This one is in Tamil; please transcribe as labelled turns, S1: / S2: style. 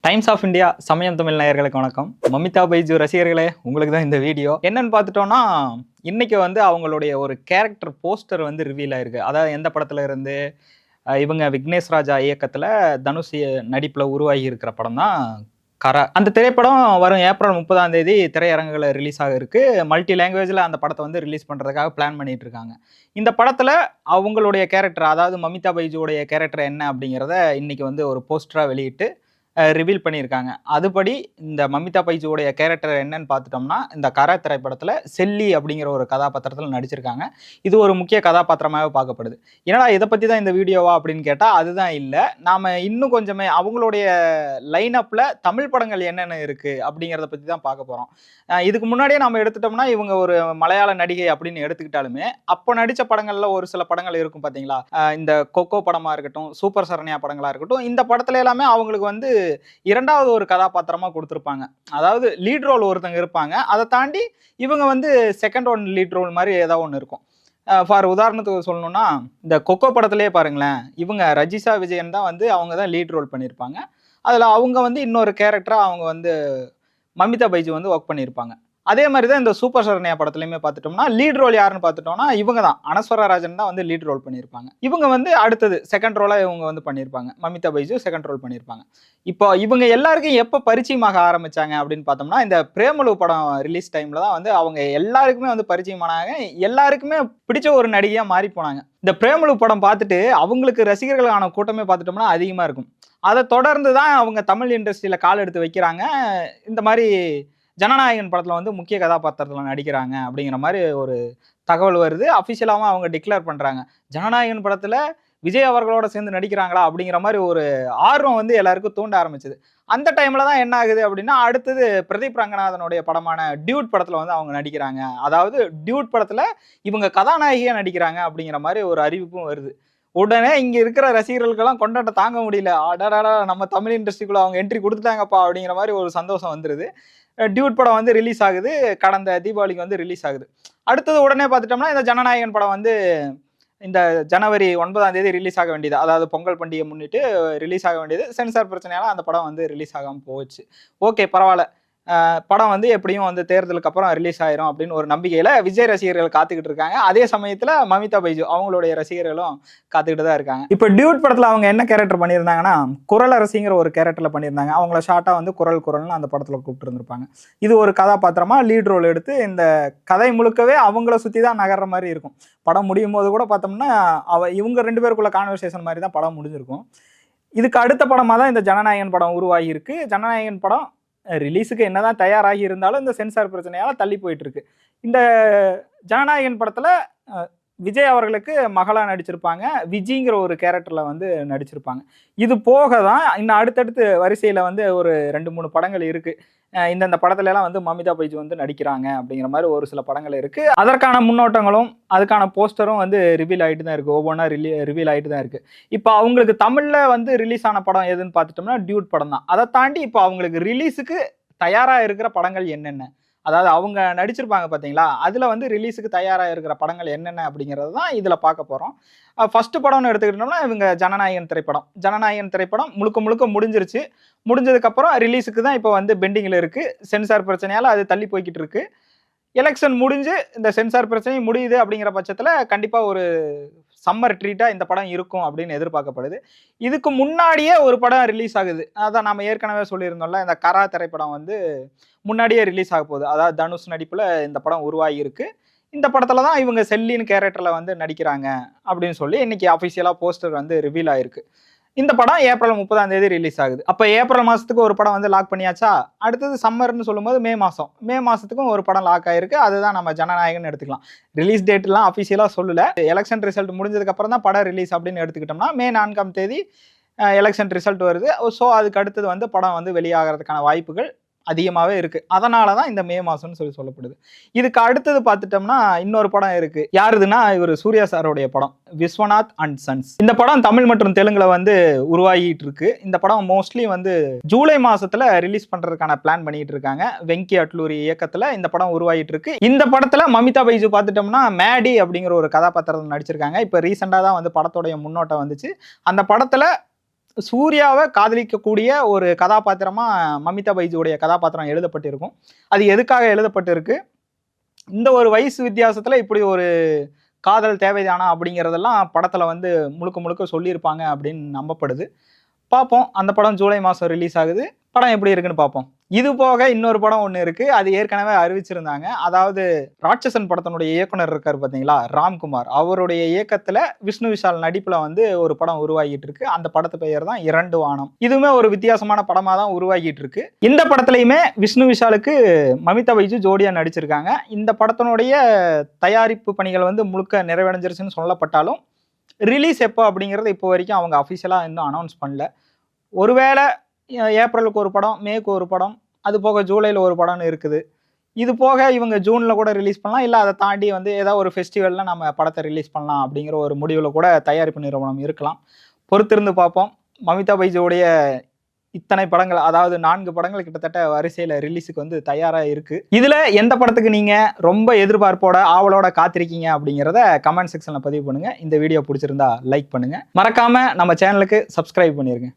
S1: டைம்ஸ் ஆஃப் இந்தியா சமயம் தமிழ் நேயர்களுக்கு வணக்கம். மமிதா பைஜு ரசிகர்களே, உங்களுக்கு தான் இந்த வீடியோ. என்னன்னு பார்த்துட்டோம்னா, இன்னைக்கு வந்து அவங்களுடைய ஒரு கேரக்டர் போஸ்டர் வந்து ரிவீல் ஆயிருக்கு. அதாவது எந்த படத்துல இருந்து இவங்க விக்னேஷ் ராஜா இயக்கத்துல தனுஷ் நடிப்புல உருவாகி இருக்கிற படம் தான் கரா. அந்த திரைப்படம் வரும் ஏப்ரல் 30ஆம் தேதி திரையரங்குல ரிலீஸ் ஆக இருக்கு. மல்டி லாங்குவேஜ்ல அந்த படத்தை வந்து ரிலீஸ் பண்றதுக்காக பிளான் பண்ணிட்டு இருக்காங்க. இந்த படத்துல அவங்களுடைய கேரக்டர், அதாவது மமிதா பைஜுடைய கேரக்டர் என்ன அப்படிங்கிறத இன்னைக்கு வந்து ஒரு போஸ்டரா வெளியிட்டு ரிவீல் பண்ணியிருக்காங்க. அதுபடி இந்த மமிதா பைஜுவோடைய கேரக்டர் என்னன்னு பார்த்துட்டோம்னா, இந்த கரா திரைப்படத்தில் செல்லி அப்படிங்கிற ஒரு கதாபாத்திரத்தில் நடிச்சிருக்காங்க. இது ஒரு முக்கிய கதாபாத்திரமாகவே பார்க்கப்படுது. என்னடா இதை பற்றி தான் இந்த வீடியோவா அப்படின்னு கேட்டால் அதுதான் இல்லை. நாம் இன்னும் கொஞ்சமே அவங்களுடைய லைனப்பில் தமிழ் படங்கள் என்னென்ன இருக்குது அப்படிங்கிறத பற்றி தான் பார்க்க போகிறோம். இதுக்கு முன்னாடியே நம்ம எடுத்துட்டோம்னா, இவங்க ஒரு மலையாள நடிகை அப்படின்னு எடுத்துக்கிட்டாலுமே, அப்போ நடித்த படங்களில் ஒரு சில படங்கள் இருக்கும் பார்த்தீங்களா, இந்த கொக்கோ படமாக இருக்கட்டும், சூப்பர் சரண்யா படங்களாக இருக்கட்டும், இந்த படத்துல எல்லாமே அவங்களுக்கு வந்து இரண்டாவது ஒரு கதாபாத்திரமா கொடுத்துருப்பாங்க. அதாவது லீட் ரோல் ஒருத்தங்க இருப்பாங்க, அதை தாண்டி இவங்க வந்து செகண்ட் ஒன் லீட் ரோல் மாதிரி ஏதாவது ஒன்று இருக்கும். ஃபார் உதாரணத்துக்கு சொல்லணும்னா, இந்த கொக்கோ படத்திலேயே பாருங்களேன், இவங்க ரஜிஷா விஜயன் தான் வந்து அவங்க தான் லீட் ரோல் பண்ணியிருப்பாங்க. அதில் அவங்க வந்து இன்னொரு கேரக்டராக அவங்க வந்து மமிதா பைஜு வந்து ஒர்க் பண்ணியிருப்பாங்க. அதே மாதிரி தான் இந்த சூப்பர் சரண்யா படத்துலையுமே பார்த்துட்டோம்னா, லீட் ரோல் யாருன்னு பார்த்துட்டோம்னா இவங்க தான், அனஸ்வரா ராஜன் தான் வந்து லீட் ரோல் பண்ணியிருப்பாங்க. இவங்க வந்து அடுத்தது செகண்ட் ரோலாக இவங்க வந்து பண்ணியிருப்பாங்க. மமிதா பைஜு செகண்ட் ரோல் பண்ணியிருப்பாங்க. இப்போ இவங்க எல்லாருக்கும் எப்போ பரிச்சயமாக ஆரம்பிச்சாங்க அப்படின்னு பார்த்தோம்னா, இந்த பிரேமலு படம் ரிலீஸ் டைமில் தான் வந்து அவங்க எல்லாருக்குமே வந்து பரிச்சயமானாங்க. எல்லாருக்குமே பிடிச்ச ஒரு நடிகையாக மாறி போனாங்க. இந்த பிரேமலு படம் பார்த்துட்டு அவங்களுக்கு ரசிகர்களான கூட்டமே பார்த்துட்டோம்னா அதிகமாக இருக்கும். அதை தொடர்ந்து தான் அவங்க தமிழ் இண்டஸ்ட்ரியில் கால் எடுத்து வைக்கிறாங்க. இந்த மாதிரி ஜனநாயகன் படத்தில் வந்து முக்கிய கதாபாத்திரத்தில் நடிக்கிறாங்க அப்படிங்கிற மாதிரி ஒரு தகவல் வருது. அஃபிஷியலாகவும் அவங்க டிக்ளேர் பண்ணுறாங்க. ஜனநாயகன் படத்தில் விஜய் அவர்களோட சேர்ந்து நடிக்கிறாங்களா அப்படிங்கிற மாதிரி ஒரு ஆர்வம் வந்து எல்லாருக்கும் தூண்ட ஆரம்பிச்சது. அந்த டைமில் தான் என்ன ஆகுது அப்படின்னா, அடுத்தது பிரதீப் ரங்கநாதனுடைய படமான டியூட் படத்தில் வந்து அவங்க நடிக்கிறாங்க. அதாவது டியூட் படத்தில் இவங்க கதாநாயகியாக நடிக்கிறாங்க அப்படிங்கிற மாதிரி ஒரு அறிவிப்பும் வருது. உடனே இங்க இருக்கிற ரசிகர்களுக்கெல்லாம் கொண்டாட்டம் தாங்க முடியல. அடடா, நம்ம தமிழ் இண்டஸ்ட்ரிக்குள்ள அவங்க என்ட்ரி கொடுத்துட்டாங்கப்பா அப்படிங்கிற மாதிரி ஒரு சந்தோஷம் வந்துருது. டியூட் படம் வந்து ரிலீஸ் ஆகுது. கடந்த தீபாவளிக்கு வந்து ரிலீஸ் ஆகுது. அடுத்தது உடனே பார்த்துட்டோம்னா, இந்த ஜனநாயகன் படம் வந்து இந்த ஜனவரி 9ஆம் தேதி ரிலீஸ் ஆக வேண்டியது. அதாவது பொங்கல் பண்டிகை முன்னிட்டு ரிலீஸ் ஆக வேண்டியது. சென்சார் பிரச்சனையால அந்த படம் வந்து ரிலீஸ் ஆகாமல் போச்சு. ஓகே, பரவாயில்ல. படம் வந்து எப்படியும் வந்து தேர்தலுக்கு அப்புறம் ரிலீஸ் ஆயிரும் அப்படின்னு ஒரு நம்பிக்கையில விஜய் ரசிகர்கள் காத்துக்கிட்டு இருக்காங்க. அதே சமயத்துல மமிதா பைஜு அவங்களுடைய ரசிகர்களும் காத்துக்கிட்டு தான் இருக்காங்க. இப்போ டியூட் படத்துல அவங்க என்ன கேரக்டர் பண்ணியிருந்தாங்கன்னா, குரலரசிங்கிற ஒரு கேரக்டர்ல பண்ணியிருந்தாங்க. அவங்கள ஷார்ட்டா வந்து குரல்னு அந்த படத்துல கூப்பிட்டு இருந்திருப்பாங்க. இது ஒரு கதாபாத்திரமா லீட் ரோல் எடுத்து இந்த கதை முழுக்கவே அவங்கள சுத்தி தான் நகர்ற மாதிரி இருக்கும். படம் முடியும் போது கூட பார்த்தோம்னா இவங்க 2 பேருக்குள்ள கான்வர்சேஷன் மாதிரி தான் படம் முடிஞ்சிருக்கும். இதுக்கு அடுத்த படமா தான் இந்த ஜனநாயகன் படம் உருவாகி இருக்கு. ஜனநாயகன் படம் ரிலீஸுக்கு என்னதான் தயாராகி இருந்தாலும் இந்த சென்சார் பிரச்சனையால தள்ளி போயிட்டு இருக்கு. இந்த ஜனநாயகன் படத்துல விஜய் அவர்களுக்கு மகளா நடிச்சிருப்பாங்க. விஜிங்கிற ஒரு கேரக்டர்ல வந்து நடிச்சிருப்பாங்க. இது போக தான் இன்னும் அடுத்தடுத்து வரிசையில வந்து ஒரு 2-3 படங்கள் இருக்கு. இந்த படத்துல எல்லாம் வந்து மமிதா பைஜு வந்து நடிக்கிறாங்க அப்படிங்கிற மாதிரி ஒரு சில படங்கள் இருக்கு. அதற்கான முன்னோட்டங்களும் அதுக்கான போஸ்டரும் வந்து ரிவீல் ஆகிட்டு தான் இருக்கு. ஒவ்வொன்றா ரிவீல் ஆகிட்டு தான் இருக்கு. இப்போ அவங்களுக்கு தமிழ்ல வந்து ரிலீஸ் ஆன படம் எதுன்னு பார்த்துட்டோம்னா டியூட் படம் தான். அதை தாண்டி இப்போ அவங்களுக்கு ரிலீஸுக்கு தயாரா இருக்கிற படங்கள் என்னென்ன, அதாவது அவங்க நடிச்சிருப்பாங்க பார்த்தீங்களா, அதில் வந்து ரிலீஸுக்கு தயாராக இருக்கிற படங்கள் என்னென்ன அப்படிங்கிறது தான் இதில் பார்க்க போகிறோம். ஃபஸ்ட்டு படம்னு எடுத்துக்கிட்டோம்னா இவங்க ஜனநாயகன் திரைப்படம். ஜனநாயகன் திரைப்படம் முழுக்க முடிஞ்சிருச்சு. முடிஞ்சதுக்கப்புறம் ரிலீஸுக்கு தான் இப்போ வந்து பெண்டிங்கில் இருக்குது. சென்சார் பிரச்சனையால் அது தள்ளி போய்கிட்டு இருக்கு. எலெக்ஷன் முடிஞ்சு இந்த சென்சார் பிரச்சனை முடியுது அப்படிங்கிற பட்சத்தில் கண்டிப்பாக ஒரு சம்மர் ட்ரீட்டாக இந்த படம் இருக்கும் அப்படின்னு எதிர்பார்க்கப்படுது. இதுக்கு முன்னாடியே ஒரு படம் ரிலீஸ் ஆகுது. அதான் நம்ம ஏற்கனவே சொல்லியிருந்தோம்ல, இந்த கரா திரைப்படம் வந்து முன்னாடியே ரிலீஸ் ஆக போகுது. அதாவது தனுஷ் நடிப்பில் இந்த படம் உருவாகி இருக்கு. இந்த படத்துல தான் இவங்க செல்லின்னு கேரக்டர்ல வந்து நடிக்கிறாங்க அப்படின்னு சொல்லி இன்னைக்கு அஃபிஷியலா போஸ்டர் வந்து ரிவீல் ஆயிருக்கு. இந்த படம் ஏப்ரல் 30ஆம் தேதி ரிலீஸ் ஆகுது. அப்போ ஏப்ரல் மாதத்துக்கு ஒரு படம் வந்து லாக் பண்ணியாச்சா, அடுத்தது சம்மர்னு சொல்லும்போது மே மாதத்துக்கும் ஒரு படம் லாக் ஆயிருக்கு. அதுதான் நம்ம ஜனநாயகன் எடுத்துக்கலாம். ரிலீஸ் டேட்லாம் அஃபிஷியலாக சொல்லல. எலெக்ஷன் ரிசல்ட் முடிஞ்சதுக்கு அப்புறம் தான் படம் ரிலீஸ் அப்படின்னு எடுத்துக்கிட்டோம்னா, மே 4ஆம் தேதி எலெக்ஷன் ரிசல்ட் வருது. ஸோ அதுக்கு அடுத்தது வந்து படம் வந்து வெளியாகிறதுக்கான வாய்ப்புகள் அதிகமாகவே இருக்கு. அதனால தான் இந்த மே மாதம்னு சொல்லப்படுது. இதுக்கு அடுத்தது பார்த்துட்டோம்னா இன்னொரு படம் இருக்கு. யாருதுன்னா இவர் சூர்யா சாரோடைய படம் விஸ்வநாத் அண்ட் சன்ஸ். இந்த படம் தமிழ் மற்றும் தெலுங்குல வந்து உருவாகிட்டு இருக்கு. இந்த படம் மோஸ்ட்லி வந்து ஜூலை மாசத்துல ரிலீஸ் பண்றதுக்கான பிளான் பண்ணிட்டு இருக்காங்க. வெங்கி அட்லூரி இயக்கத்துல இந்த படம் உருவாகிட்டு இருக்கு. இந்த படத்துல மமிதா பைஜு பார்த்துட்டோம்னா மேடி அப்படிங்கிற ஒரு கதாபாத்திரத்தில் நடிச்சிருக்காங்க. இப்போ ரீசெண்டாக தான் வந்து படத்தோடைய முன்னோட்டம் வந்துச்சு. அந்த படத்துல சூர்யாவை காதலிக்கக்கூடிய ஒரு கதாபாத்திரமா மமிதா பைஜுடைய கதாபாத்திரம் எழுதப்பட்டிருக்கும். அது எதுக்காக எழுதப்பட்டிருக்கு, இந்த ஒரு வயசு வித்தியாசத்துல இப்படி ஒரு காதல் தேவைதானா அப்படிங்கிறதெல்லாம் படத்துல வந்து முழுக்க முழுக்க சொல்லியிருப்பாங்க அப்படின்னு நம்பப்படுது. பார்ப்போம். அந்த படம் ஜூலை மாதம் ரிலீஸ் ஆகுது. படம் எப்படி இருக்குன்னு பார்ப்போம். இது போக இன்னொரு படம் ஒன்று இருக்கு. அது ஏற்கனவே அறிவிச்சிருந்தாங்க. அதாவது ராட்சசன் படத்தினுடைய இயக்குனர் இருக்காரு பார்த்தீங்களா, ராம்குமார். அவருடைய இயக்கத்துல விஷ்ணு விஷால் நடிப்புல வந்து ஒரு படம் உருவாகிட்டு இருக்கு. அந்த படத்து பெயர் தான் 2 வானம். இதுவுமே ஒரு வித்தியாசமான படமா தான் உருவாகிட்டு இருக்கு. இந்த படத்துலயுமே விஷ்ணு விஷாலுக்கு மமிதா பைஜு ஜோடியா நடிச்சிருக்காங்க. இந்த படத்தினுடைய தயாரிப்பு பணிகள் வந்து முழுக்க நிறைவடைஞ்சிருச்சுன்னு சொல்லப்பட்டாலும் ரிலீஸ் எப்போ அப்படிங்கிறது இப்போ வரைக்கும் அவங்க அஃபிஷியலாக இன்னும் அனௌன்ஸ் பண்ணல. ஒருவேளை ஏப்ரலுக்கு ஒரு படம், மேக்கு ஒரு படம், அது போக ஜூலையில் ஒரு படம்னு இருக்குது. இது போக இவங்க ஜூனில் கூட ரிலீஸ் பண்ணலாம், இல்லை அதை தாண்டி வந்து ஏதாவது ஒரு ஃபெஸ்டிவலில் நம்ம படத்தை ரிலீஸ் பண்ணலாம் அப்படிங்கிற ஒரு முடிவில் கூட தயாரிப்பு நிறுவனம் இருக்கலாம். பொறுத்திருந்து பார்ப்போம். மமிதா பைஜுடைய இத்தனை படங்கள், அதாவது 4 படங்கள் கிட்டத்தட்ட வரிசையில் ரிலீஸுக்கு வந்து தயாராக இருக்கு. இதுல எந்த படத்துக்கு நீங்க ரொம்ப எதிர்பார்ப்போட ஆவலோட காத்திருக்கீங்க அப்படிங்கிறத கமெண்ட் செக்ஷன்ல பதிவு பண்ணுங்க. இந்த வீடியோ பிடிச்சிருந்தா லைக் பண்ணுங்க. மறக்காம நம்ம சேனலுக்கு சப்ஸ்கிரைப் பண்ணிருங்க.